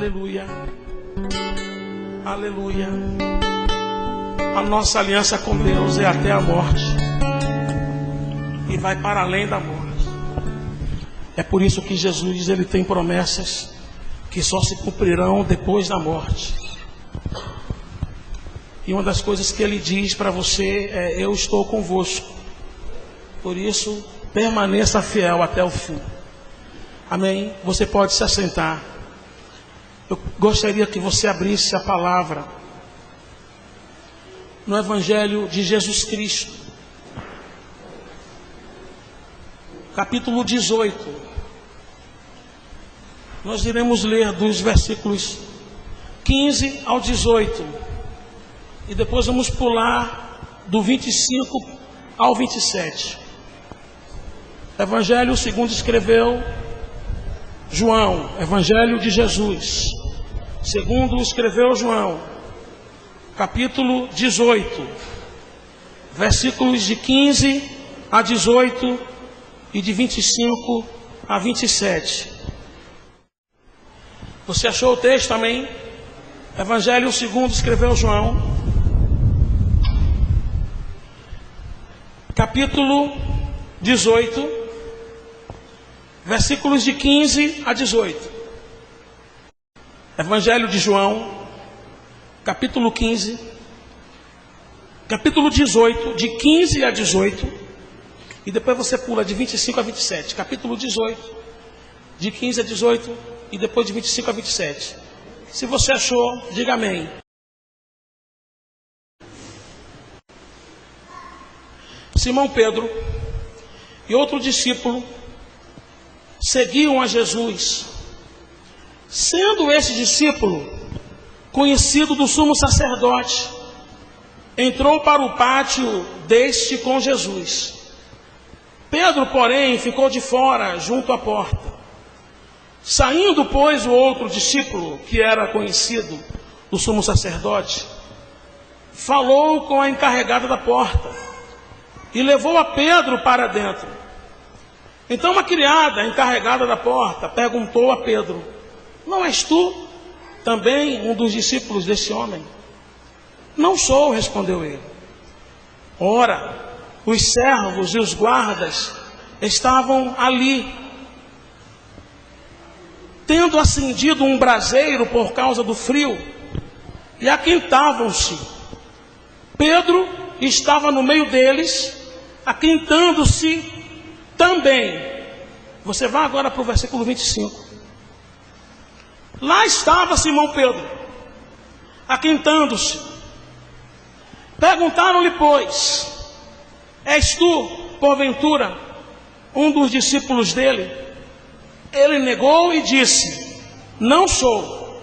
Aleluia. Aleluia. A nossa aliança com Deus é até a morte. E vai para além da morte. É por isso que Jesus, ele tem promessas que só se cumprirão depois da morte. E uma das coisas que ele diz para você é: eu estou convosco. Por isso, permaneça fiel até o fim. Amém? Você pode se assentar. Eu gostaria que você abrisse a palavra no Evangelho de Jesus Cristo, capítulo 18. Nós iremos ler dos versículos 15 ao 18. E depois vamos pular do 25 ao 27. Evangelho segundo escreveu João, Evangelho de Jesus, segundo escreveu João, capítulo 18, versículos de 15 a 18 e de 25 a 27. Você achou o texto, amém? Evangelho segundo escreveu João, capítulo 18, versículos de 15 a 18. Evangelho de João, capítulo 15, capítulo 18, de 15 a 18, e depois você pula de 25 a 27. Capítulo 18, de 15 a 18, e depois de 25 a 27. Se você achou, diga amém. Simão Pedro e outro discípulo seguiam a Jesus. Sendo esse discípulo conhecido do sumo sacerdote, entrou para o pátio deste com Jesus. Pedro, porém, ficou de fora, junto à porta. Saindo, pois, o outro discípulo, que era conhecido do sumo sacerdote, falou com a encarregada da porta e levou a Pedro para dentro. Então uma criada encarregada da porta perguntou a Pedro: não és tu também um dos discípulos desse homem? Não sou, respondeu ele. Ora, os servos e os guardas estavam ali, tendo acendido um braseiro por causa do frio, e aquentavam-se. Pedro estava no meio deles, aquentando-se também. Você vai agora para o versículo 25. Lá estava Simão Pedro, aquentando-se. Perguntaram-lhe, pois: és tu, porventura, um dos discípulos dele? Ele negou e disse: não sou.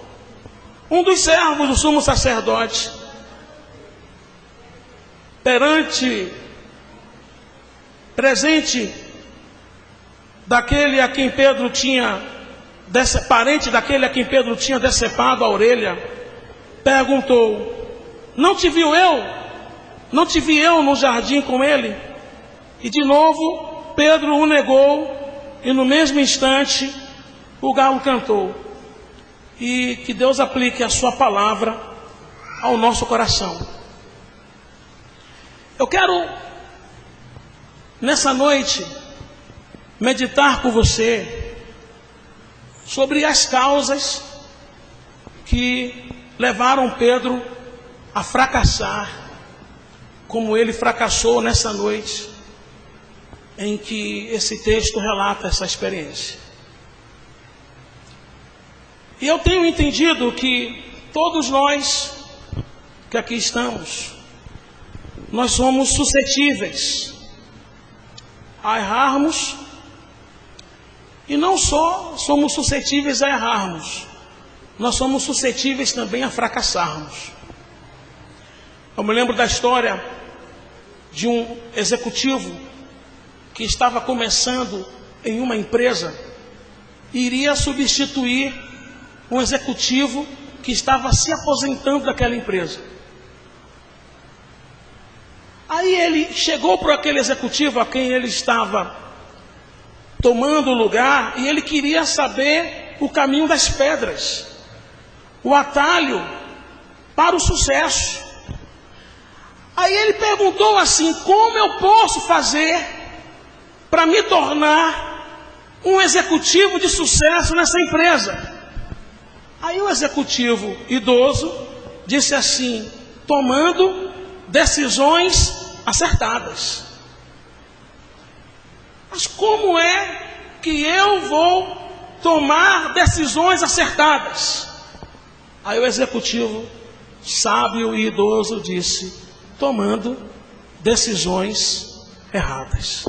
Um dos servos do sumo sacerdote, presente daquele a quem Pedro tinha, parente daquele a quem Pedro tinha decepado a orelha, perguntou: não te vi eu no jardim com ele? E de novo Pedro o negou, e no mesmo instante o galo cantou. E que Deus aplique a sua palavra ao nosso coração. Eu quero, nessa noite, meditar com você sobre as causas que levaram Pedro a fracassar, como ele fracassou nessa noite em que esse texto relata essa experiência. E eu tenho entendido que todos nós que aqui estamos, nós somos suscetíveis a errarmos, e não só somos suscetíveis a errarmos, nós somos suscetíveis também a fracassarmos. Eu me lembro da história de um executivo que estava começando em uma empresa e iria substituir um executivo que estava se aposentando daquela empresa. Aí ele chegou para aquele executivo a quem ele estava tomando o lugar, e ele queria saber o caminho das pedras. o atalho para o sucesso. Aí ele perguntou assim: como eu posso fazer para me tornar um executivo de sucesso nessa empresa? Aí o executivo idoso disse assim: tomando decisões acertadas. Mas como é que eu vou tomar decisões acertadas? Aí o executivo sábio e idoso disse: tomando decisões erradas.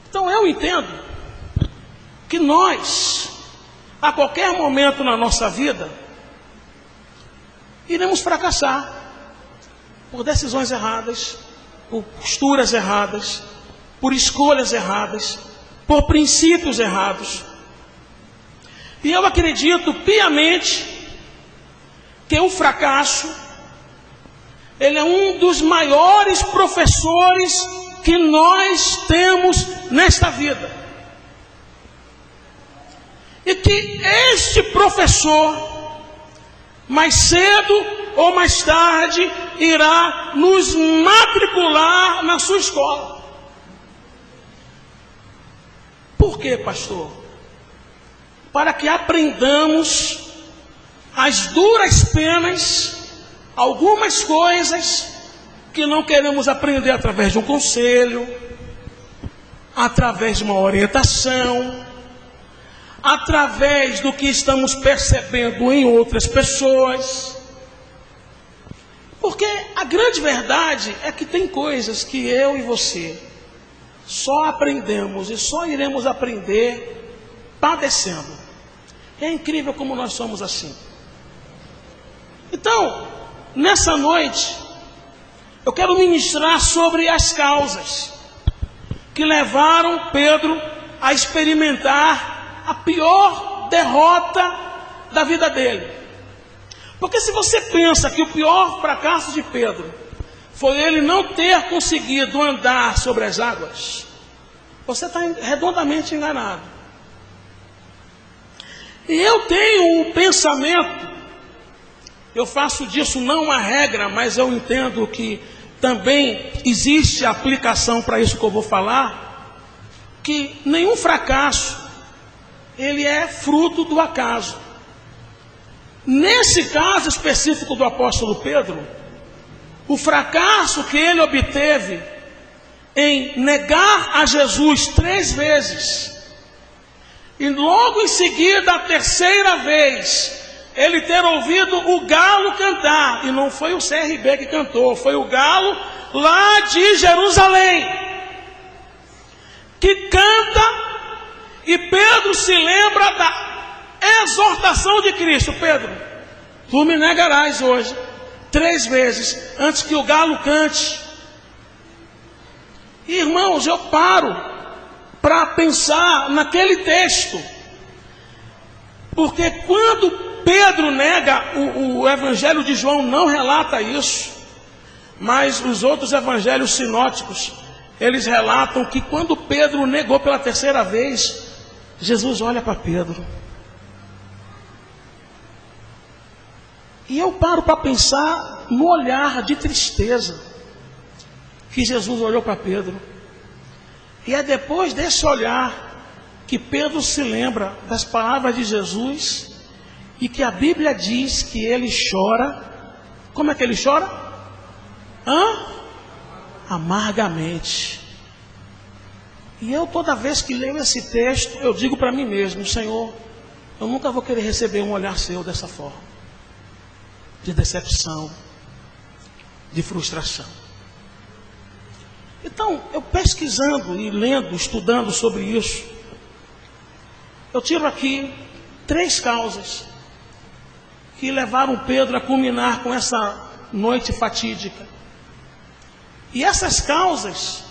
Então eu entendo que nós, a qualquer momento na nossa vida, iremos fracassar por decisões erradas, por posturas erradas, por escolhas erradas, por princípios errados. E eu acredito piamente que o fracasso, ele é um dos maiores professores que nós temos nesta vida. E que este professor, mais cedo ou mais tarde, irá nos matricular na sua escola. Por quê, pastor? Para que aprendamos as duras penas, algumas coisas que não queremos aprender através de um conselho, através de uma orientação, através do que estamos percebendo em outras pessoas. Porque a grande verdade é que tem coisas que eu e você só aprendemos e só iremos aprender padecendo. É incrível como nós somos assim. Então, nessa noite, eu quero ministrar sobre as causas que levaram Pedro a experimentar a pior derrota da vida dele. Porque se você pensa que o pior fracasso de Pedro foi ele não ter conseguido andar sobre as águas, você está redondamente enganado. E eu tenho um pensamento, eu faço disso não uma regra, mas eu entendo que também existe aplicação para isso que eu vou falar, que nenhum fracasso, ele é fruto do acaso. Nesse caso específico do apóstolo Pedro, o fracasso que ele obteve em negar a Jesus 3 vezes, e logo em seguida, a 3ª vez, ele ter ouvido o galo cantar, e não foi o CRB que cantou, foi o galo lá de Jerusalém, que canta, e Pedro se lembra da exortação de Cristo: Pedro, tu me negarás hoje 3 vezes, antes que o galo cante. Irmãos, eu paro para pensar naquele texto, porque quando Pedro nega, o Evangelho de João não relata isso, mas os outros evangelhos sinóticos, eles relatam que quando Pedro negou pela 3ª vez, Jesus olha para Pedro. E eu paro para pensar no olhar de tristeza que Jesus olhou para Pedro. E é depois desse olhar que Pedro se lembra das palavras de Jesus e que a Bíblia diz que ele chora. Como é que ele chora? Amargamente. E eu, toda vez que leio esse texto, eu digo para mim mesmo: Senhor, eu nunca vou querer receber um olhar seu dessa forma, de decepção, de frustração. Então, eu pesquisando e lendo, estudando sobre isso, eu tiro aqui 3 causas que levaram Pedro a culminar com essa noite fatídica. E essas causas,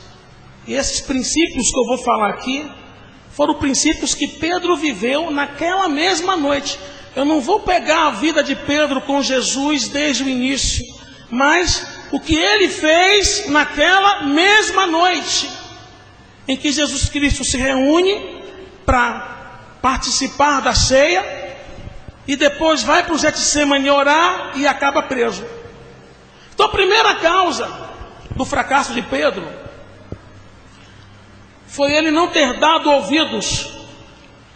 e esses princípios que eu vou falar aqui, foram princípios que Pedro viveu naquela mesma noite. Eu não vou pegar a vida de Pedro com Jesus desde o início, mas o que ele fez naquela mesma noite, em que Jesus Cristo se reúne para participar da ceia, e depois vai para o Getsemane orar e acaba preso. Então a primeira causa do fracasso de Pedro foi ele não ter dado ouvidos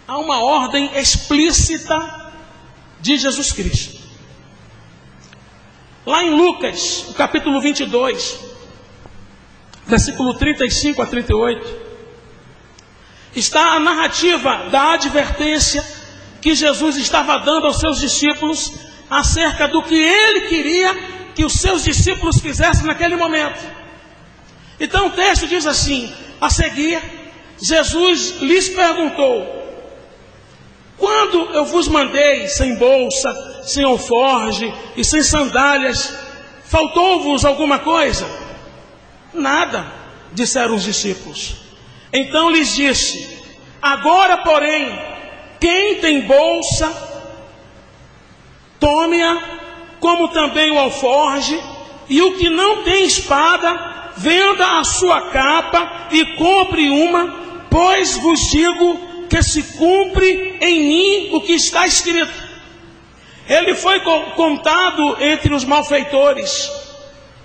a uma ordem explícita de Jesus Cristo. Lá em Lucas, o capítulo 22, versículo 35 a 38, está a narrativa da advertência que Jesus estava dando aos seus discípulos acerca do que ele queria que os seus discípulos fizessem naquele momento. Então o texto diz assim: a seguir, Jesus lhes perguntou: quando eu vos mandei sem bolsa, sem alforge e sem sandálias, faltou-vos alguma coisa? Nada, disseram os discípulos. Então lhes disse: agora, porém, quem tem bolsa, tome-a, como também o alforge, e o que não tem espada, venda a sua capa e compre uma, pois vos digo que se cumpre em mim o que está escrito. Ele foi contado entre os malfeitores,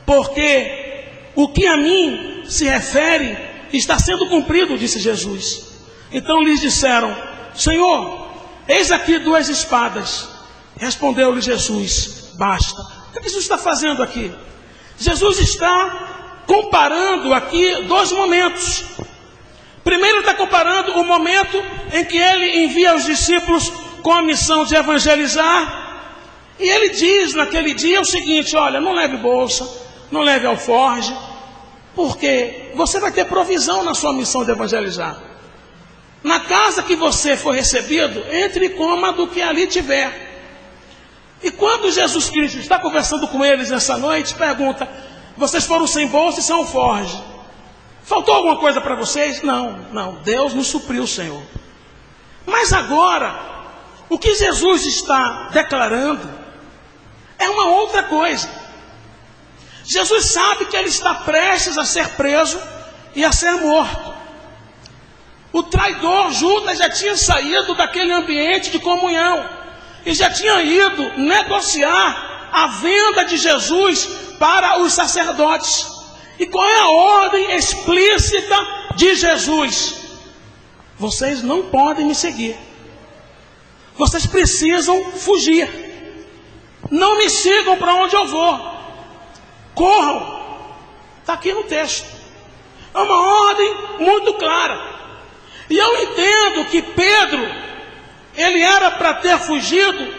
porque o que a mim se refere está sendo cumprido, disse Jesus. Então lhes disseram: Senhor, eis aqui 2 espadas. Respondeu-lhe Jesus: basta. O que Jesus está fazendo aqui? Jesus está comparando aqui 2 momentos. Primeiro, ele está comparando o momento em que ele envia os discípulos com a missão de evangelizar. E ele diz naquele dia o seguinte: olha, não leve bolsa, não leve alforge, porque você vai ter provisão na sua missão de evangelizar. Na casa que você for recebido, entre e coma do que ali tiver. E quando Jesus Cristo está conversando com eles nessa noite, pergunta: vocês foram sem bolsa e sem alforge, faltou alguma coisa para vocês? Não, Deus nos supriu, Senhor. Mas agora, o que Jesus está declarando é uma outra coisa. Jesus sabe que ele está prestes a ser preso e a ser morto. O traidor Judas já tinha saído daquele ambiente de comunhão e já tinha ido negociar a venda de Jesus para os sacerdotes. E qual é a ordem explícita de Jesus? Vocês não podem me seguir. Vocês precisam fugir. Não me sigam para onde eu vou. Corram. Está aqui no texto. É uma ordem muito clara. E eu entendo que Pedro, ele era para ter fugido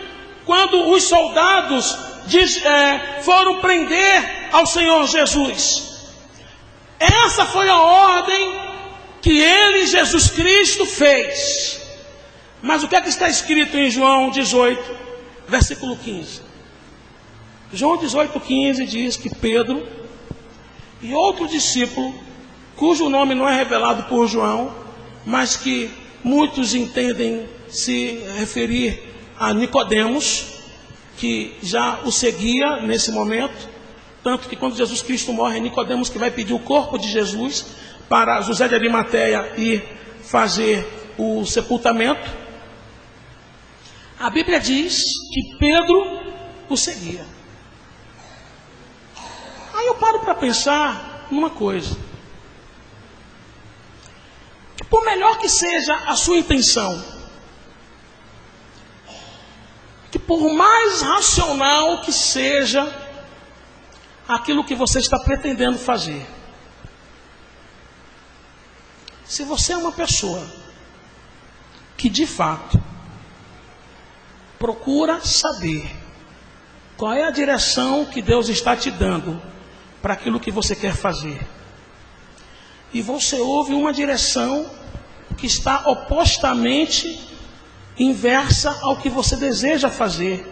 quando os soldados foram prender ao Senhor Jesus. Essa foi a ordem que ele, Jesus Cristo, fez. Mas o que é que está escrito em João 18, versículo 15? João 18, 15 diz que Pedro e outro discípulo, cujo nome não é revelado por João, mas que muitos entendem se referir a Nicodemos, que já o seguia nesse momento, tanto que quando Jesus Cristo morre, é Nicodemos que vai pedir o corpo de Jesus para José de Arimateia ir fazer o sepultamento. A Bíblia diz que Pedro o seguia. Aí eu paro para pensar numa coisa. Por melhor que seja a sua intenção, que por mais racional que seja aquilo que você está pretendendo fazer, se você é uma pessoa que de fato procura saber qual é a direção que Deus está te dando para aquilo que você quer fazer, e você ouve uma direção que está opostamente inversa ao que você deseja fazer,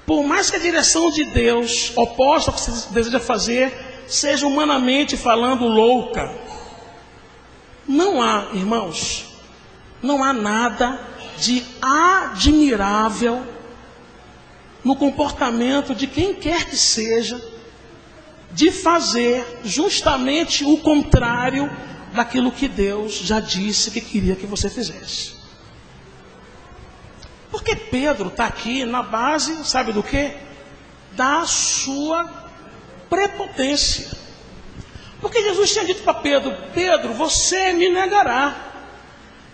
por mais que a direção de Deus oposta ao que você deseja fazer seja humanamente falando louca, não há, irmãos, não há nada de admirável no comportamento de quem quer que seja de fazer justamente o contrário daquilo que Deus já disse que queria que você fizesse. Porque Pedro está aqui na base, sabe do quê? Da sua prepotência. Porque Jesus tinha dito para Pedro: Pedro, você me negará.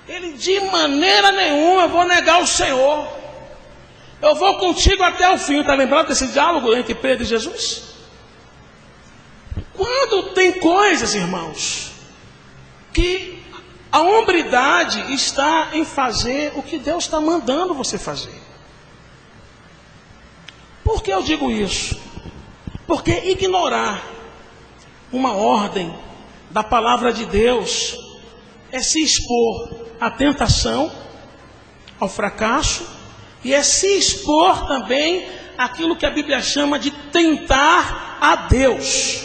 Ele: de maneira nenhuma eu vou negar o Senhor. Eu vou contigo até o fim. Está lembrado desse diálogo entre Pedro e Jesus? Quando tem coisas, irmãos, que a hombridade está em fazer o que Deus está mandando você fazer. Por que eu digo isso? Porque ignorar uma ordem da palavra de Deus é se expor à tentação, ao fracasso, e é se expor também àquilo que a Bíblia chama de tentar a Deus.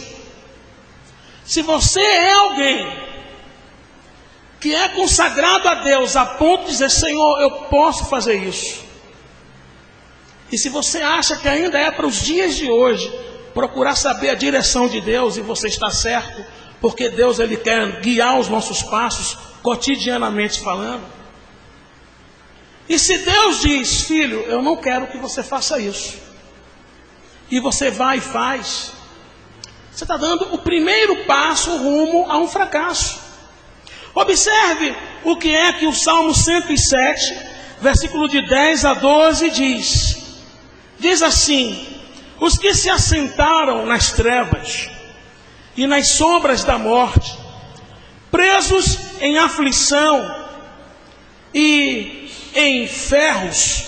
Se você é alguém que é consagrado a Deus a ponto de dizer: Senhor, eu posso fazer isso. E se você acha que ainda é para os dias de hoje procurar saber a direção de Deus, e você está certo, porque Deus ele quer guiar os nossos passos cotidianamente falando. E se Deus diz: filho, eu não quero que você faça isso, e você vai e faz, você está dando o primeiro passo rumo a um fracasso. Observe o que é que o Salmo 107, versículo de 10 a 12 diz. Diz assim: os que se assentaram nas trevas e nas sombras da morte, presos em aflição e em ferros,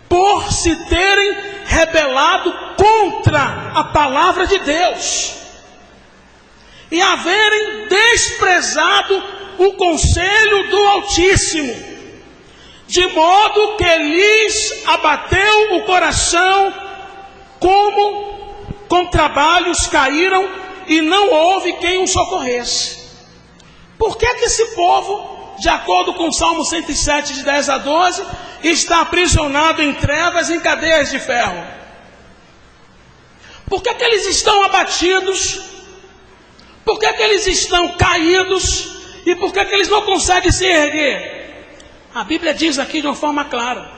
por se terem rebelado contra a palavra de Deus e haverem desprezado o conselho do Altíssimo, de modo que lhes abateu o coração, como com trabalhos caíram, e não houve quem os socorresse. Por que que esse povo, de acordo com o Salmo 107, de 10 a 12, está aprisionado em trevas, em cadeias de ferro? Por que que eles estão abatidos? Por que que eles estão caídos? E por que que eles não conseguem se erguer? A Bíblia diz aqui de uma forma clara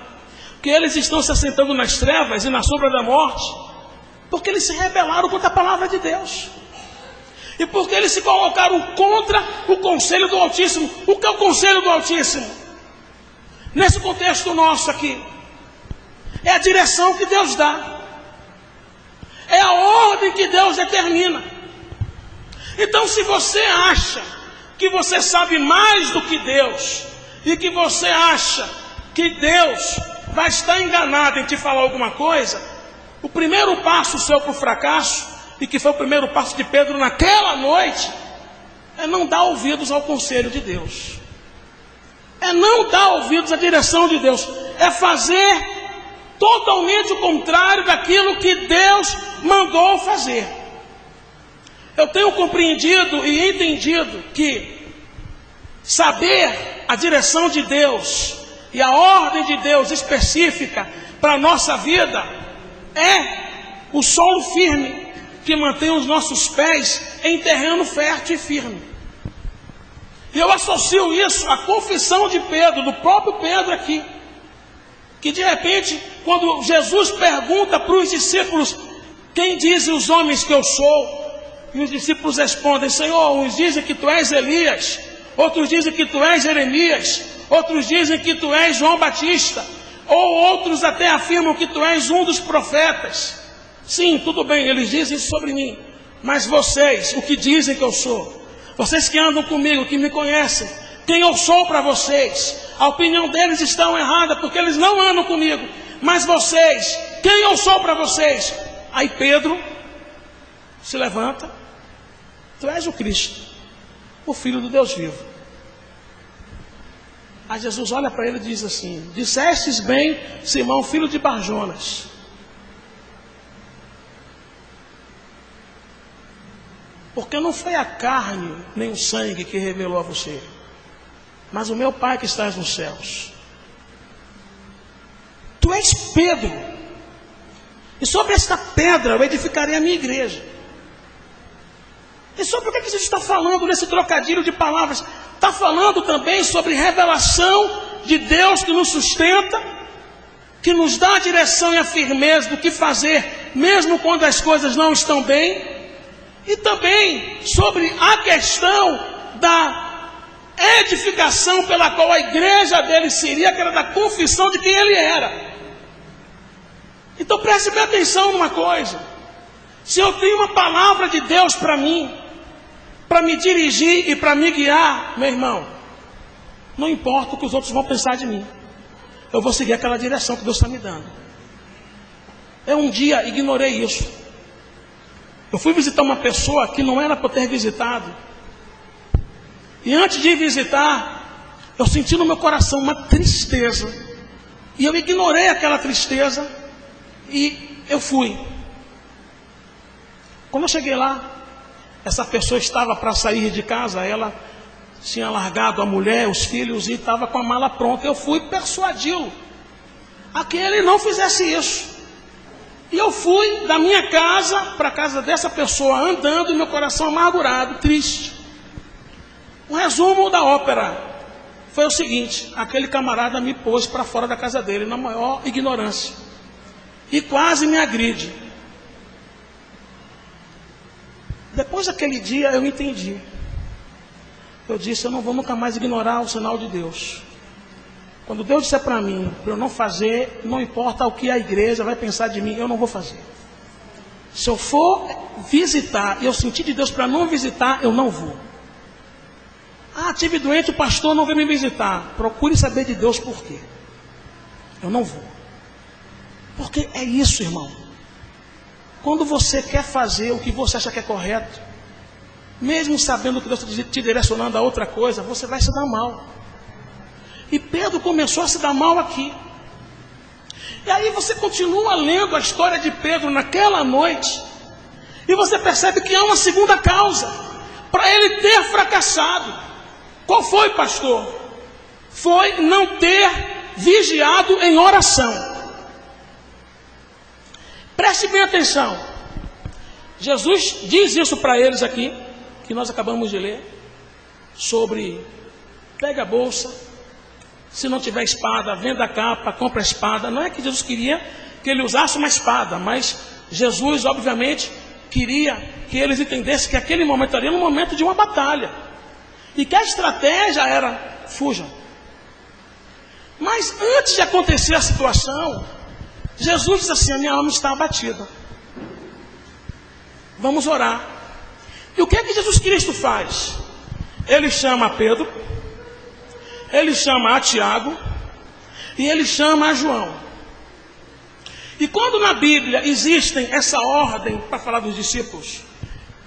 que eles estão se assentando nas trevas e na sombra da morte porque eles se rebelaram contra a palavra de Deus, e porque eles se colocaram contra o conselho do Altíssimo. O que é o conselho do Altíssimo? Nesse contexto nosso aqui, é a direção que Deus dá, é a ordem que Deus determina. Então, se você acha que você sabe mais do que Deus, e que você acha que Deus vai estar enganado em te falar alguma coisa, o primeiro passo seu para o fracasso, e que foi o primeiro passo de Pedro naquela noite, é não dar ouvidos ao conselho de Deus, é não dar ouvidos à direção de Deus, é fazer totalmente o contrário daquilo que Deus mandou fazer. Eu tenho compreendido e entendido que saber a direção de Deus e a ordem de Deus específica para a nossa vida é o solo firme que mantém os nossos pés em terreno fértil e firme. E eu associo isso à confissão de Pedro, do próprio Pedro aqui, que de repente, quando Jesus pergunta para os discípulos: quem dizem os homens que eu sou? E os discípulos respondem: Senhor, uns dizem que tu és Elias, outros dizem que tu és Jeremias, outros dizem que tu és João Batista, ou outros até afirmam que tu és um dos profetas. Sim, tudo bem, eles dizem isso sobre mim, mas vocês, o que dizem que eu sou? Vocês que andam comigo, que me conhecem, quem eu sou para vocês? A opinião deles está errada, porque eles não andam comigo. Mas vocês, quem eu sou para vocês? Aí Pedro se levanta: tu és o Cristo, o Filho do Deus vivo. Aí Jesus olha para ele e diz assim: dissestes bem, Simão, filho de Barjonas. Porque não foi a carne nem o sangue que revelou a você, mas o meu Pai que estás nos céus. Tu és Pedro, e sobre esta pedra eu edificarei a minha igreja. E sobre o que Jesus está falando nesse trocadilho de palavras? Está falando também sobre revelação de Deus que nos sustenta, que nos dá a direção e a firmeza do que fazer, mesmo quando as coisas não estão bem. E também sobre a questão da edificação pela qual a igreja dele seria, que era da confissão de quem ele era. Então preste bem atenção numa coisa: se eu tenho uma palavra de Deus para mim, para me dirigir e para me guiar, meu irmão, não importa o que os outros vão pensar de mim, eu vou seguir aquela direção que Deus está me dando. Eu um dia ignorei isso. Eu fui visitar uma pessoa que não era para ter visitado. E antes de visitar, eu senti no meu coração uma tristeza. E eu ignorei aquela tristeza e eu fui. Quando eu cheguei lá, essa pessoa estava para sair de casa. Ela tinha largado a mulher, os filhos, e estava com a mala pronta. Eu fui persuadi-lo a que ele não fizesse isso. E eu fui da minha casa para a casa dessa pessoa andando, e meu coração amargurado, triste. O resumo da ópera foi o seguinte: aquele camarada me pôs para fora da casa dele, na maior ignorância, e quase me agride. Depois daquele dia eu entendi. Eu disse: eu não vou nunca mais ignorar o sinal de Deus. Quando Deus disser para mim, para eu não fazer, não importa o que a igreja vai pensar de mim, eu não vou fazer. Se eu for visitar e eu sentir de Deus para não visitar, eu não vou. Ah, tive doente, o pastor não veio me visitar. Procure saber de Deus por quê. Eu não vou. Porque é isso, irmão. Quando você quer fazer o que você acha que é correto, mesmo sabendo que Deus está te direcionando a outra coisa, você vai se dar mal. E Pedro começou a se dar mal aqui. E aí você continua lendo a história de Pedro naquela noite, e você percebe que há uma segunda causa para ele ter fracassado. Qual foi, pastor? Foi não ter vigiado em oração. Preste bem atenção. Jesus diz isso para eles aqui, que nós acabamos de ler, sobre pegue a bolsa, se não tiver espada, venda a capa, compra a espada. Não é que Jesus queria que ele usasse uma espada, mas Jesus, obviamente, queria que eles entendessem que aquele momento ali era um momento de uma batalha, e que a estratégia era: fujam. Mas antes de acontecer a situação, Jesus disse assim: a minha alma está abatida, vamos orar. E o que é que Jesus Cristo faz? Ele chama a Pedro, ele chama a Tiago e ele chama a João. E quando na Bíblia existem essa ordem para falar dos discípulos,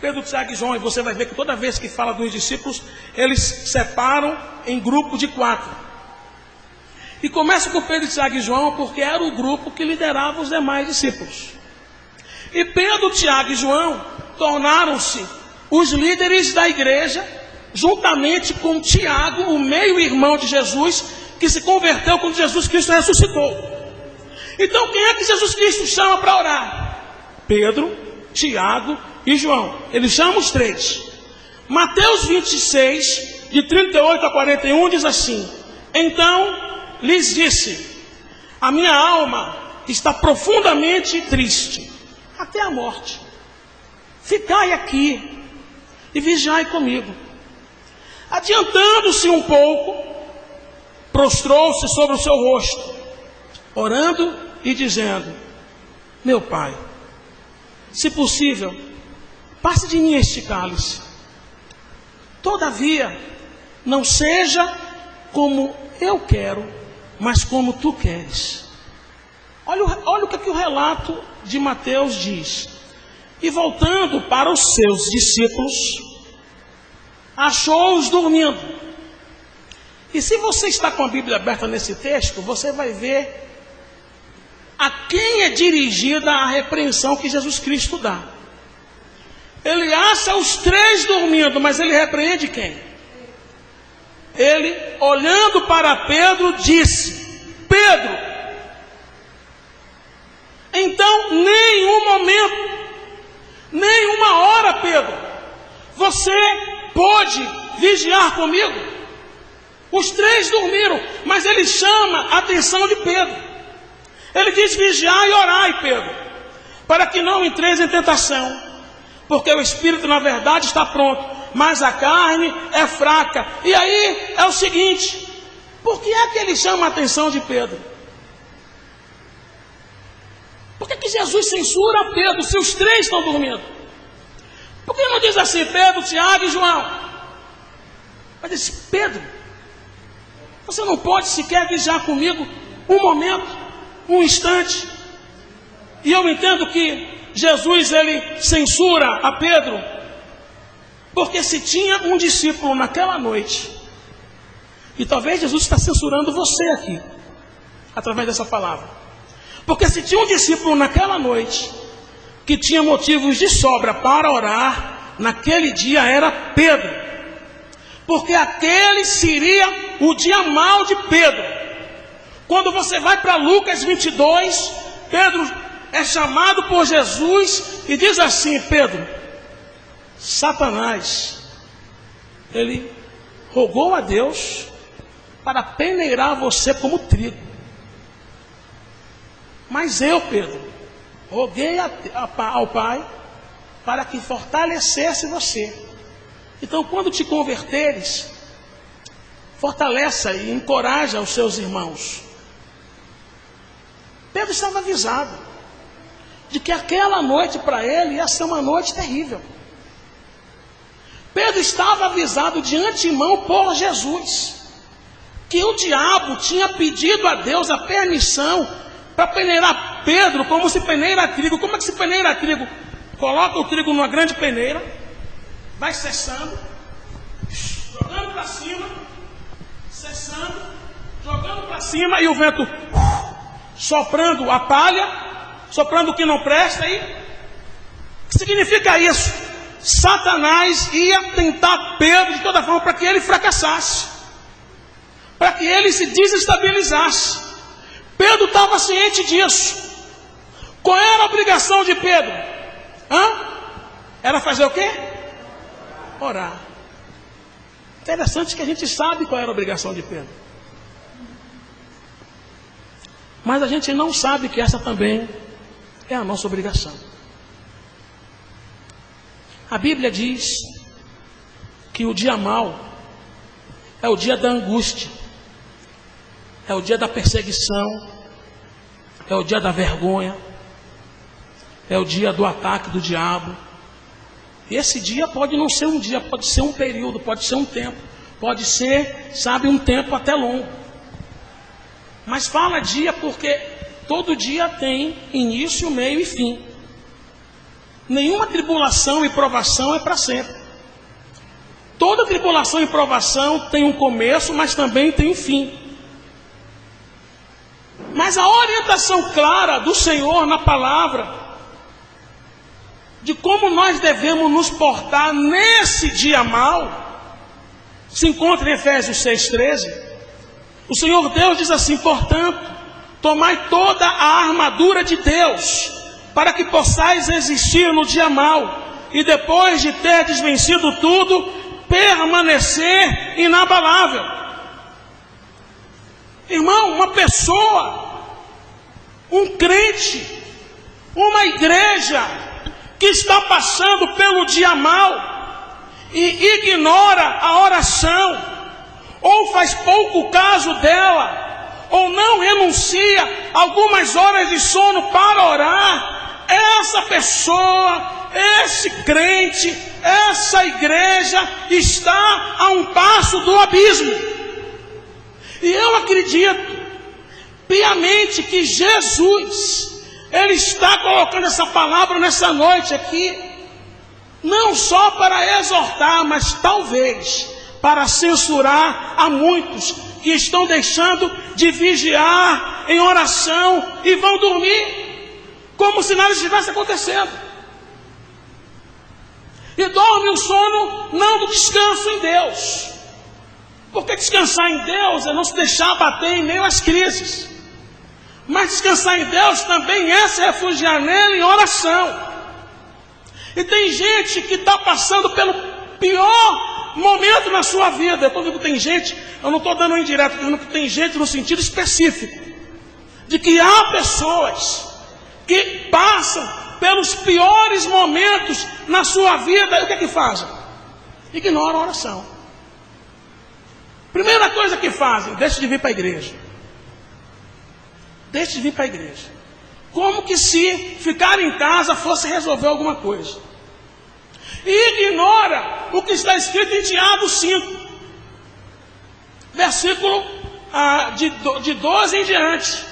Pedro, Tiago e João, e você vai ver que toda vez que fala dos discípulos, eles separam em grupo de 4. E começa com Pedro, Tiago e João, porque era o grupo que liderava os demais discípulos. E Pedro, Tiago e João tornaram-se os líderes da igreja, juntamente com Tiago, o meio-irmão de Jesus, que se converteu quando Jesus Cristo ressuscitou. Então quem é que Jesus Cristo chama para orar? Pedro, Tiago e João. Ele chama os 3. Mateus 26, de 38 a 41, diz assim: então lhes disse: a minha alma está profundamente triste, até a morte. Ficai aqui e vigiai comigo. Adiantando-se um pouco, prostrou-se sobre o seu rosto, orando e dizendo: meu Pai, se possível, passe de mim este cálice. Todavia, não seja como eu quero, mas como tu queres. Olha o que o relato de Mateus diz. E voltando para os seus discípulos, achou-os dormindo. E se você está com a Bíblia aberta nesse texto, você vai ver a quem é dirigida a repreensão que Jesus Cristo dá. Ele acha os 3 dormindo, mas ele repreende quem? Ele, olhando para Pedro, disse: Pedro, então nenhum momento, nenhuma hora, Pedro, você pode vigiar comigo? Os 3 dormiram, mas ele chama a atenção de Pedro. Ele diz: vigiai e orai, Pedro, para que não entreis em tentação, porque o espírito na verdade está pronto, mas a carne é fraca. E aí é o seguinte: por que é que ele chama a atenção de Pedro? Por que Jesus censura Pedro se os três estão dormindo? Por que não diz assim: Pedro, Tiago e João? Mas diz: Pedro, você não pode sequer vigiar comigo um momento, um instante? E eu entendo que Jesus, ele censura a Pedro, porque se tinha um discípulo naquela noite, e talvez Jesus está censurando você aqui, através dessa palavra, porque se tinha um discípulo naquela noite, que tinha motivos de sobra para orar, naquele dia era Pedro, porque aquele seria o dia mau de Pedro. Quando você vai para Lucas 22, Pedro é chamado por Jesus e diz assim: Pedro, Satanás, ele rogou a Deus para peneirar você como trigo, mas eu, Pedro, roguei ao Pai para que fortalecesse você. Então, quando te converteres, fortaleça e encoraja os seus irmãos. Pedro estava avisado de que aquela noite para ele ia ser uma noite terrível. Pedro estava avisado de antemão por Jesus que o diabo tinha pedido a Deus a permissão para peneirar Pedro como se peneira trigo. Como é que se peneira trigo? Coloca o trigo numa grande peneira, vai cessando, jogando para cima, cessando, jogando para cima, e o vento soprando a palha, soprando o que não presta. Aí, o que significa isso? Satanás ia tentar Pedro de toda forma para que ele fracassasse, para que ele se desestabilizasse. Pedro estava ciente disso. Qual era a obrigação de Pedro? Era fazer o quê? Orar. Interessante que a gente sabe qual era a obrigação de Pedro, mas a gente não sabe que essa também é a nossa obrigação. A Bíblia diz que o dia mau é o dia da angústia, é o dia da perseguição, é o dia da vergonha, é o dia do ataque do diabo. E esse dia pode não ser um dia, pode ser um período, pode ser um tempo, pode ser, um tempo até longo. Mas fala dia porque todo dia tem início, meio e fim. Nenhuma tribulação e provação é para sempre. Toda tribulação e provação tem um começo, mas também tem um fim. Mas a orientação clara do Senhor na palavra de como nós devemos nos portar nesse dia mau se encontra em Efésios 6,13. O Senhor Deus diz assim: portanto, tomai toda a armadura de Deus, para que possais resistir no dia mau, e depois de ter desvencido tudo, permanecer inabalável. Irmão, uma pessoa, um crente, uma igreja que está passando pelo dia mau e ignora a oração, ou faz pouco caso dela, ou não renuncia algumas horas de sono para orar, essa pessoa, esse crente, essa igreja está a um passo do abismo. E eu acredito piamente que Jesus, Ele está colocando essa palavra nessa noite aqui, não só para exortar, mas talvez para censurar a muitos que estão deixando de vigiar em oração e vão dormir como se nada estivesse acontecendo. E dorme o sono não do descanso em Deus, porque descansar em Deus é não se deixar bater em meio às crises. Mas descansar em Deus também é se refugiar nele em oração. E tem gente que está passando pelo pior momento na sua vida. Eu estou dizendo que tem gente, eu não estou dando um indireto, estou dizendo que tem gente no sentido específico, de que há pessoas que passam pelos piores momentos na sua vida, e o que é que fazem? Ignoram a oração. Primeira coisa que fazem, deixa de vir para a igreja. Deixa de vir para a igreja. Como que se ficar em casa fosse resolver alguma coisa. E ignora o que está escrito em Tiago 5. Versículo de 12 em diante.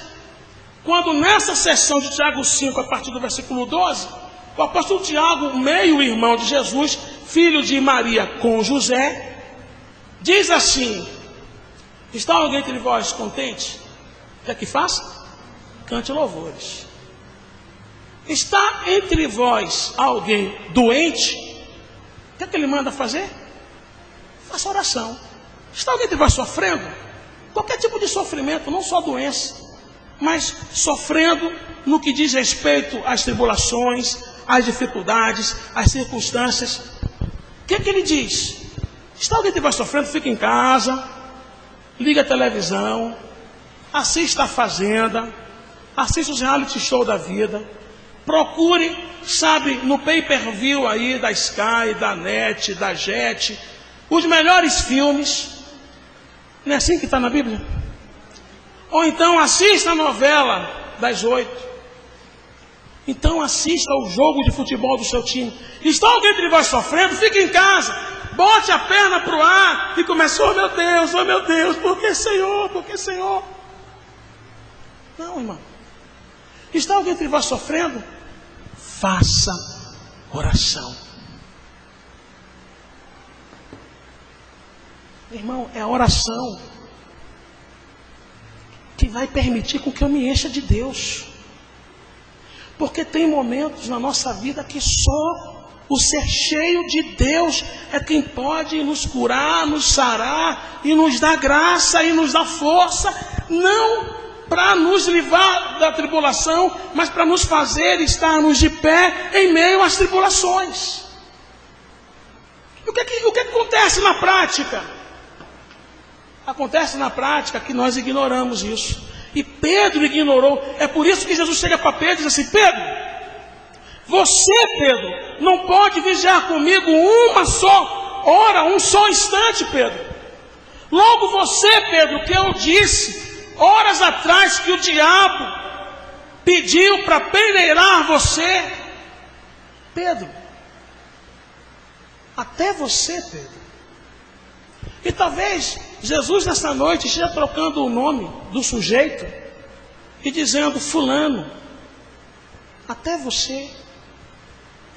Quando nessa sessão de Tiago 5, a partir do versículo 12, o apóstolo Tiago, meio-irmão de Jesus, filho de Maria com José, diz assim: está alguém entre vós contente? O que é que faça? Cante louvores. Está entre vós alguém doente? O que é que ele manda fazer? Faça oração. Está alguém entre vós sofrendo? Qualquer tipo de sofrimento, não só doença, mas sofrendo no que diz respeito às tribulações, às dificuldades, às circunstâncias. O que é que ele diz? Está alguém que vai sofrendo? Fica em casa, liga a televisão, assista a Fazenda, assista os reality show da vida, procure, sabe, no pay-per-view aí da Sky, da NET, da JET, os melhores filmes. Não é assim que está na Bíblia? Ou então assista a novela das 8. Então assista ao jogo de futebol do seu time. Está alguém que vai sofrendo? Fique em casa, bote a perna para o ar e comece: oh meu Deus, por que Senhor? Por que Senhor? Não, irmão. Está alguém que vai sofrendo? Faça oração. Irmão, é a oração que vai permitir com que eu me encha de Deus. Porque tem momentos na nossa vida que só o ser cheio de Deus é quem pode nos curar, nos sarar e nos dar graça e nos dar força, não para nos livrar da tribulação, mas para nos fazer estarmos de pé em meio às tribulações. E o que acontece na prática? Acontece na prática que nós ignoramos isso. E Pedro ignorou. É por isso que Jesus chega para Pedro e diz assim: Pedro, você, Pedro, não pode vigiar comigo uma só hora, um só instante, Pedro. Logo você, Pedro, que eu disse horas atrás que o diabo pediu para peneirar você. Pedro, até você, Pedro. E talvez Jesus nessa noite esteja trocando o nome do sujeito e dizendo: fulano, até você.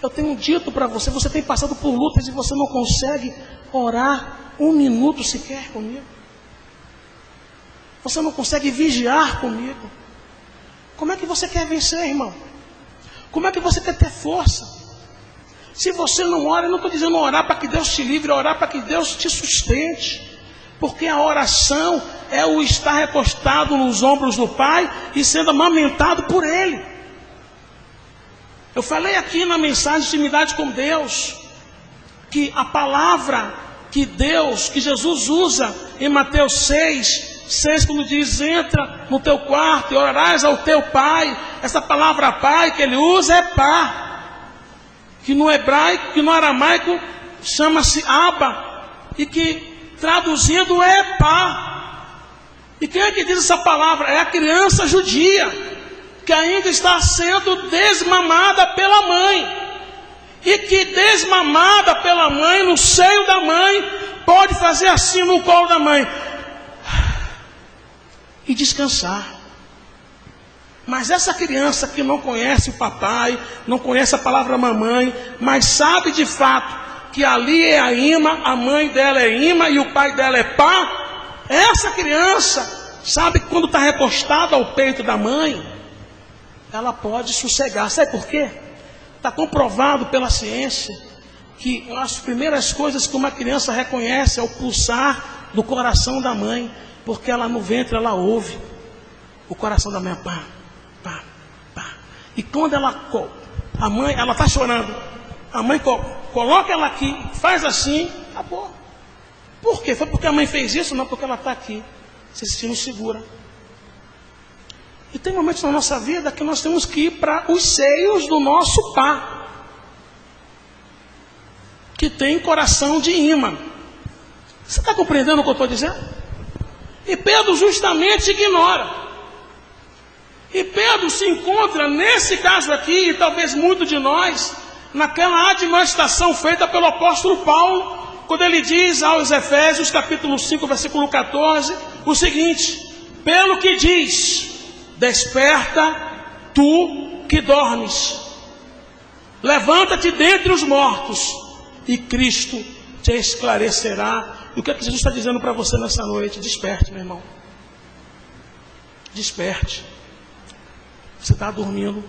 Eu tenho dito para você, você tem passado por lutas e você não consegue orar um minuto sequer comigo. Você não consegue vigiar comigo. Como é que você quer vencer, irmão? Como é que você quer ter força? Se você não ora, eu não estou dizendo orar para que Deus te livre, orar para que Deus te sustente. Porque a oração é o estar recostado nos ombros do Pai e sendo amamentado por Ele. Eu falei aqui na mensagem de intimidade com Deus, que a palavra que Jesus usa em Mateus 6, quando diz: entra no teu quarto e orarás ao teu Pai. Essa palavra Pai que ele usa é Pá, que no hebraico, que no aramaico chama-se Abba, e que traduzindo é Pá. E quem é que diz essa palavra? É a criança judia, que ainda está sendo desmamada pela mãe, e que desmamada pela mãe, no seio da mãe, pode fazer assim no colo da mãe e descansar. Mas essa criança que não conhece o papai, não conhece a palavra mamãe, mas sabe de fato que ali é a Ima, a mãe dela é Ima e o pai dela é Pá, essa criança sabe que quando está recostada ao peito da mãe, ela pode sossegar. Sabe por quê? Está comprovado pela ciência que as primeiras coisas que uma criança reconhece é o pulsar do coração da mãe, porque ela no ventre ela ouve o coração da mãe: pá, pá, pá. E quando a mãe, ela está chorando, a mãe coloca ela aqui, faz assim, acabou. Por quê? Foi porque a mãe fez isso? Não, porque ela está aqui se sentindo segura. E tem momentos na nossa vida que nós temos que ir para os seios do nosso Pai, que tem coração de imã. Você está compreendendo o que eu estou dizendo? E Pedro justamente ignora. E Pedro se encontra, nesse caso aqui, e talvez muito de nós, naquela admoestação feita pelo apóstolo Paulo, quando ele diz aos Efésios, capítulo 5, versículo 14, o seguinte: pelo que diz, desperta tu que dormes, levanta-te dentre os mortos, e Cristo te esclarecerá. E o que é que Jesus está dizendo para você nessa noite? Desperte, meu irmão. Desperte. Você está dormindo.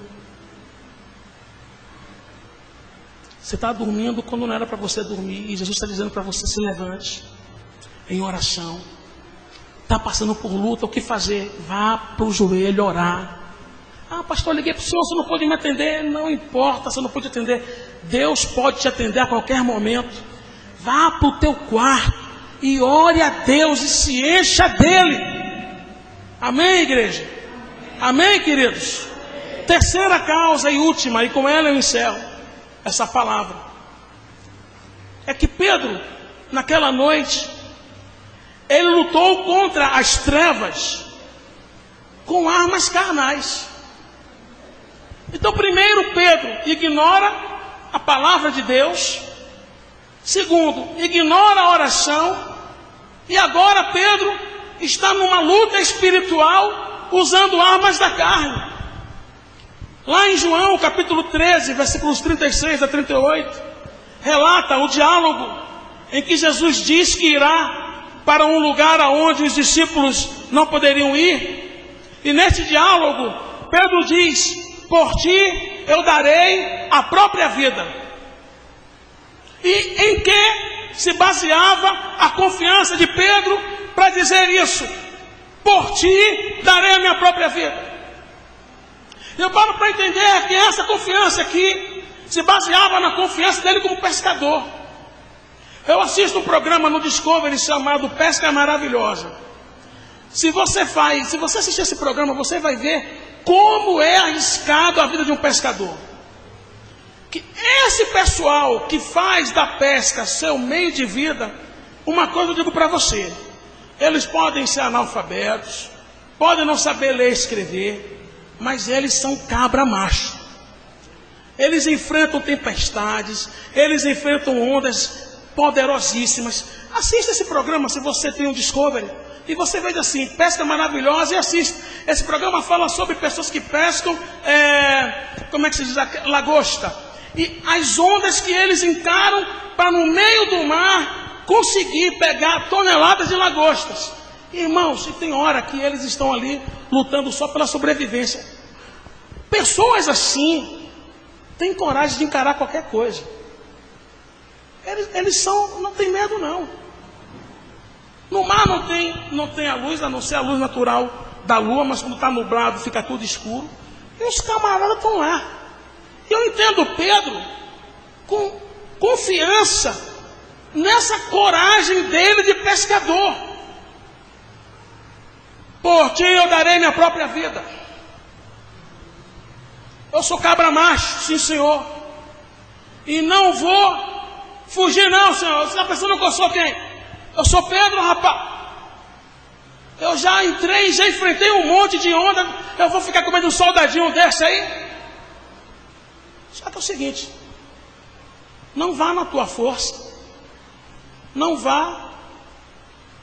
Você está dormindo quando não era para você dormir. E Jesus está dizendo para você: se levante em oração. Está passando por luta, o que fazer? Vá para o joelho orar. Ah, pastor, liguei para o senhor, você não pode me atender. Não importa, você não pode atender. Deus pode te atender a qualquer momento. Vá para o teu quarto e ore a Deus e se encha dele. Amém, igreja? Amém, queridos? Terceira causa e última, e com ela eu encerro essa palavra, é que Pedro, naquela noite, ele lutou contra as trevas com armas carnais. Então, primeiro, Pedro ignora a palavra de Deus. Segundo, ignora a oração. E agora Pedro está numa luta espiritual usando armas da carne. Lá em João, capítulo 13, versículos 36 a 38, relata o diálogo em que Jesus diz que irá para um lugar aonde os discípulos não poderiam ir. E nesse diálogo, Pedro diz: por ti eu darei a própria vida. E em que se baseava a confiança de Pedro para dizer isso? Por ti darei a minha própria vida. Eu paro para entender que essa confiança aqui se baseava na confiança dele como pescador. Eu assisto um programa no Discovery chamado Pesca Maravilhosa. Se você assistir esse programa, você vai ver como é arriscado a vida de um pescador. Que esse pessoal que faz da pesca seu meio de vida, uma coisa eu digo para você: eles podem ser analfabetos, podem não saber ler e escrever, mas eles são cabra macho. Eles enfrentam tempestades, eles enfrentam ondas poderosíssimas. Assista esse programa se você tem um Discovery, e você veja assim, Pesca Maravilhosa, e assista. Esse programa fala sobre pessoas que pescam, como é que se diz, lagosta. E as ondas que eles encaram para no meio do mar conseguir pegar toneladas de lagostas. Irmãos, e tem hora que eles estão ali lutando só pela sobrevivência. Pessoas assim têm coragem de encarar qualquer coisa. Eles não tem medo não. No mar não tem a luz, a não ser a luz natural da lua, mas quando está nublado fica tudo escuro. E os camaradas estão lá. E eu entendo Pedro com confiança nessa coragem dele de pescador. Por ti eu darei minha própria vida. Eu sou cabra macho, sim senhor. E não vou fugir não, senhor. Você está pensando que eu sou quem? Eu sou Pedro, rapaz. Eu já entrei, já enfrentei um monte de onda. Eu vou ficar comendo um soldadinho desse aí? Só que é o seguinte: não vá na tua força, não vá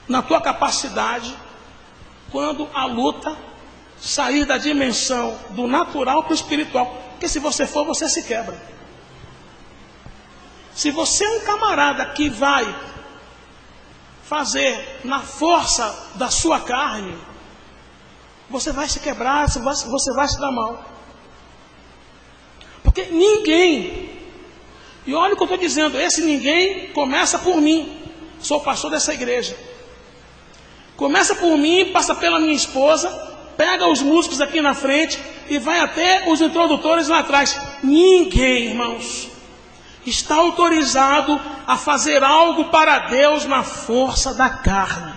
na tua capacidade. Quando a luta sair da dimensão do natural para o espiritual, porque se você for, você se quebra. Se você é um camarada que vai fazer na força da sua carne, você vai se quebrar, você vai se dar mal. Porque ninguém, e olha o que eu estou dizendo, esse ninguém começa por mim. Sou pastor dessa igreja. Começa por mim, passa pela minha esposa, pega os músicos aqui na frente e vai até os introdutores lá atrás. Ninguém, irmãos, está autorizado a fazer algo para Deus na força da carne.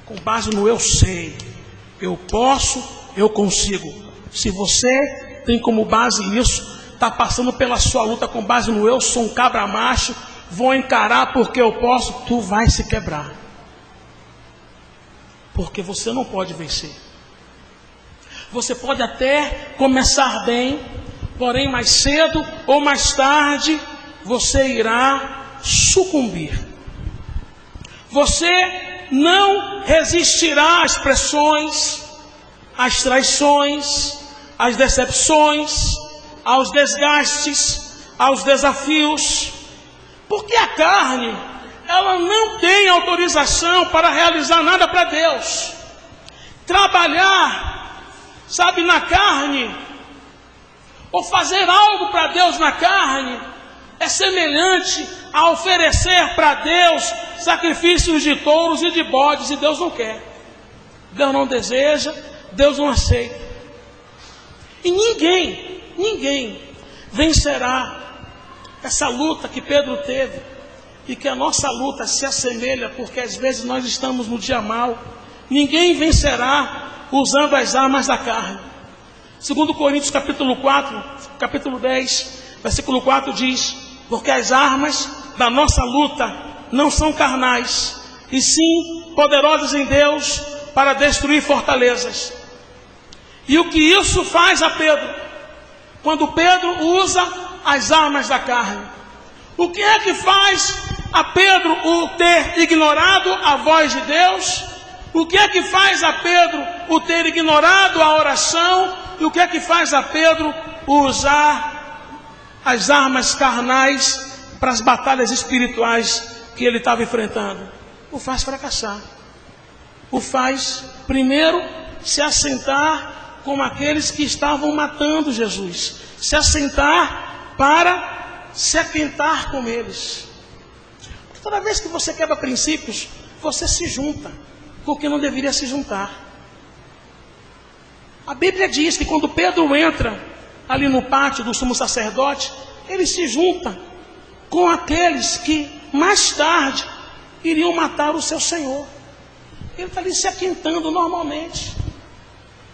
com base no eu sei, eu posso, eu consigo. Se você tem como base isso, está passando pela sua luta com base no eu sou um cabra macho, vou encarar porque eu posso, tu vai se quebrar. Porque você não pode vencer. Você pode até começar bem, porém mais cedo ou mais tarde você irá sucumbir. Você não resistirá às pressões, às traições, às decepções, aos desgastes, aos desafios, porque a carne, ela não tem autorização para realizar nada para Deus. Trabalhar, sabe, na carne, ou fazer algo para Deus na carne, é semelhante a oferecer para Deus sacrifícios de touros e de bodes, e Deus não quer. Deus não deseja, Deus não aceita. E ninguém vencerá essa luta que Pedro teve, e que a nossa luta se assemelha, porque às vezes nós estamos no dia mau. Ninguém vencerá usando as armas da carne. 2 Coríntios capítulo 4, capítulo 10, versículo 4 diz: porque as armas da nossa luta não são carnais, e sim poderosas em Deus para destruir fortalezas. E o que isso faz a Pedro? Quando Pedro usa as armas da carne, o que é que faz a Pedro o ter ignorado a voz de Deus? O que é que faz a Pedro o ter ignorado a oração? E o que é que faz a Pedro usar as armas carnais para as batalhas espirituais que ele estava enfrentando? O faz fracassar. O faz, primeiro, se assentar como aqueles que estavam matando Jesus. Se assentar para se aquentar com eles. Porque toda vez que você quebra princípios, você se junta com quem não deveria se juntar. A Bíblia diz que quando Pedro entra ali no pátio do sumo sacerdote, ele se junta com aqueles que mais tarde iriam matar o seu Senhor. Ele está ali se aquentando normalmente.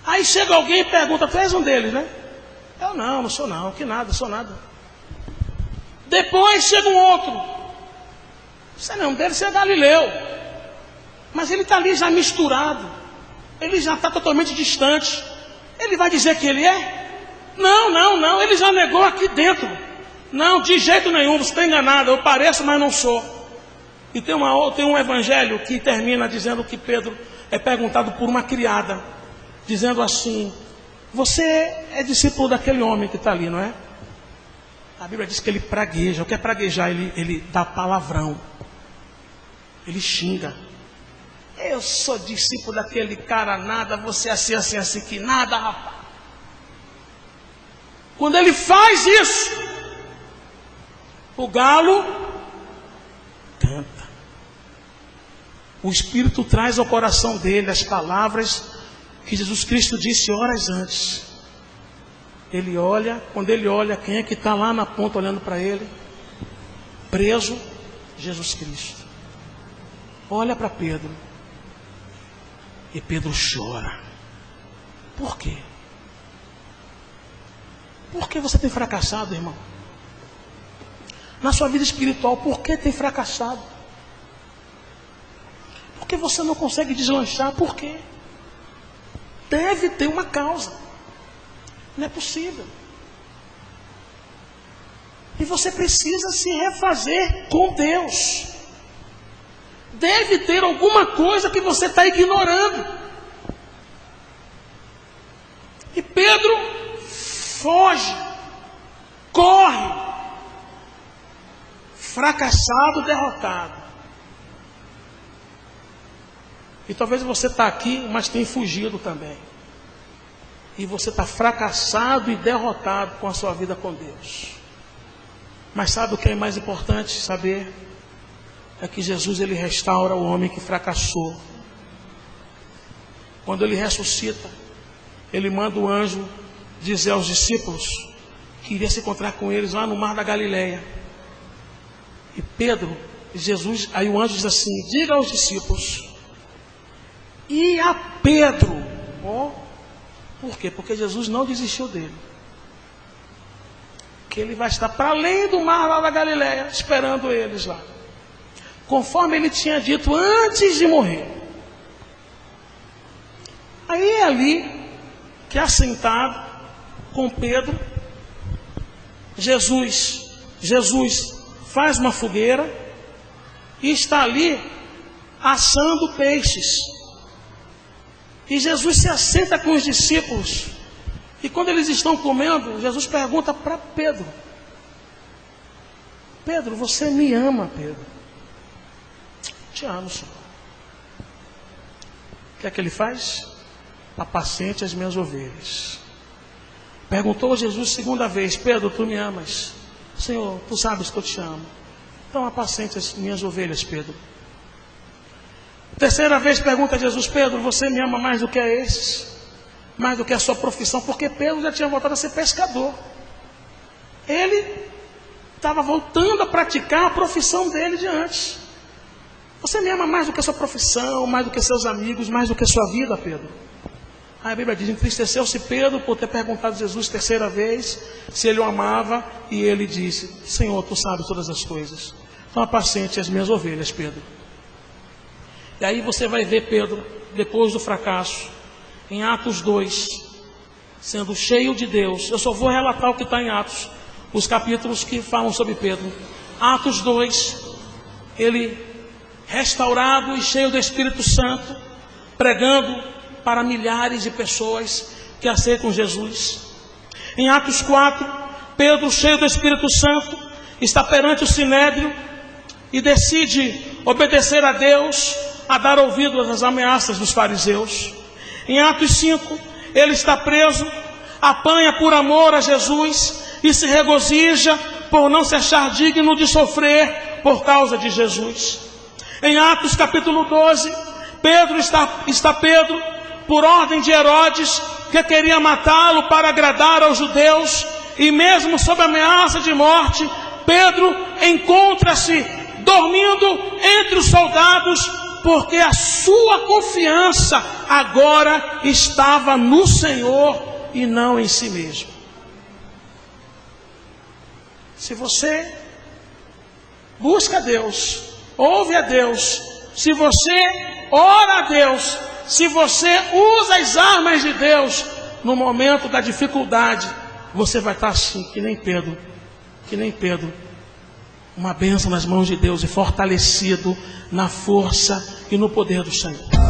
Aí chega alguém e pergunta: tu és um deles, né? Eu não sou não, que nada, sou nada. Depois chega um outro: você não é um deles, você é Galileu. Mas ele está ali já misturado, ele já está totalmente distante. Ele vai dizer que ele é? Não, ele já negou aqui dentro. Não, de jeito nenhum, você está enganado, eu pareço, mas não sou. E tem um evangelho que termina dizendo que Pedro é perguntado por uma criada, dizendo assim: você é discípulo daquele homem que está ali, não é? A Bíblia diz que ele pragueja. O que é praguejar? Ele dá palavrão, ele xinga. Eu sou discípulo daquele cara nada, você assim, que nada, rapaz. Quando ele faz isso, o galo canta. O Espírito traz ao coração dele as palavras que Jesus Cristo disse horas antes. Ele olha, quando ele olha, quem é que está lá na ponta olhando para ele? Preso, Jesus Cristo. Olha para Pedro. E Pedro chora. Por quê? Por que você tem fracassado, irmão? Na sua vida espiritual, por que tem fracassado? Por que você não consegue deslanchar? Por quê? Deve ter uma causa. Não é possível. E você precisa se refazer com Deus. Deve ter alguma coisa que você está ignorando. E Pedro foge, corre, fracassado, derrotado. E talvez você está aqui, mas tem fugido também. E você está fracassado e derrotado com a sua vida com Deus. Mas sabe o que é mais importante saber? É que Jesus, ele restaura o homem que fracassou. Quando ele ressuscita, ele manda o anjo dizer aos discípulos que iria se encontrar com eles lá no mar da Galileia. E Pedro, Jesus, aí o anjo diz assim: diga aos discípulos e a Pedro. Por quê? Porque Jesus não desistiu dele. Que ele vai estar para além do mar lá da Galileia, esperando eles lá. Conforme ele tinha dito antes de morrer. Aí é ali que assentado com Pedro, Jesus faz uma fogueira e está ali assando peixes. E Jesus se assenta com os discípulos. E quando eles estão comendo, Jesus pergunta para Pedro: Pedro, você me ama, Pedro? Te amo, Senhor. O que é que ele faz? Apacente as minhas ovelhas. Perguntou a Jesus segunda vez: Pedro, tu me amas? Senhor, tu sabes que eu te amo. Então apacente as minhas ovelhas, Pedro. Terceira vez pergunta a Jesus: Pedro, você me ama mais do que a esses? Mais do que a sua profissão? Porque Pedro já tinha voltado a ser pescador. Ele estava voltando a praticar a profissão dele de antes. Você me ama mais do que a sua profissão, mais do que seus amigos, mais do que a sua vida, Pedro? Aí a Bíblia diz: entristeceu-se Pedro por ter perguntado a Jesus terceira vez se ele o amava, e ele disse: Senhor, tu sabes todas as coisas. Então apacente as minhas ovelhas, Pedro. E aí você vai ver Pedro, depois do fracasso, em Atos 2, sendo cheio de Deus. Eu só vou relatar o que está em Atos, os capítulos que falam sobre Pedro. Atos 2, ele restaurado e cheio do Espírito Santo, pregando para milhares de pessoas que aceitam Jesus. Em Atos 4, Pedro, cheio do Espírito Santo, está perante o Sinédrio e decide obedecer a Deus, a dar ouvido às ameaças dos fariseus. Em Atos 5, ele está preso, apanha por amor a Jesus e se regozija por não se achar digno de sofrer por causa de Jesus. Em Atos capítulo 12, Pedro está por ordem de Herodes, que queria matá-lo para agradar aos judeus, e mesmo sob ameaça de morte, Pedro encontra-se dormindo entre os soldados, porque a sua confiança agora estava no Senhor e não em si mesmo. Se você busca a Deus, ouve a Deus, se você ora a Deus, se você usa as armas de Deus no momento da dificuldade, você vai estar assim, que nem Pedro, uma bênção nas mãos de Deus e fortalecido na força e no poder do Senhor.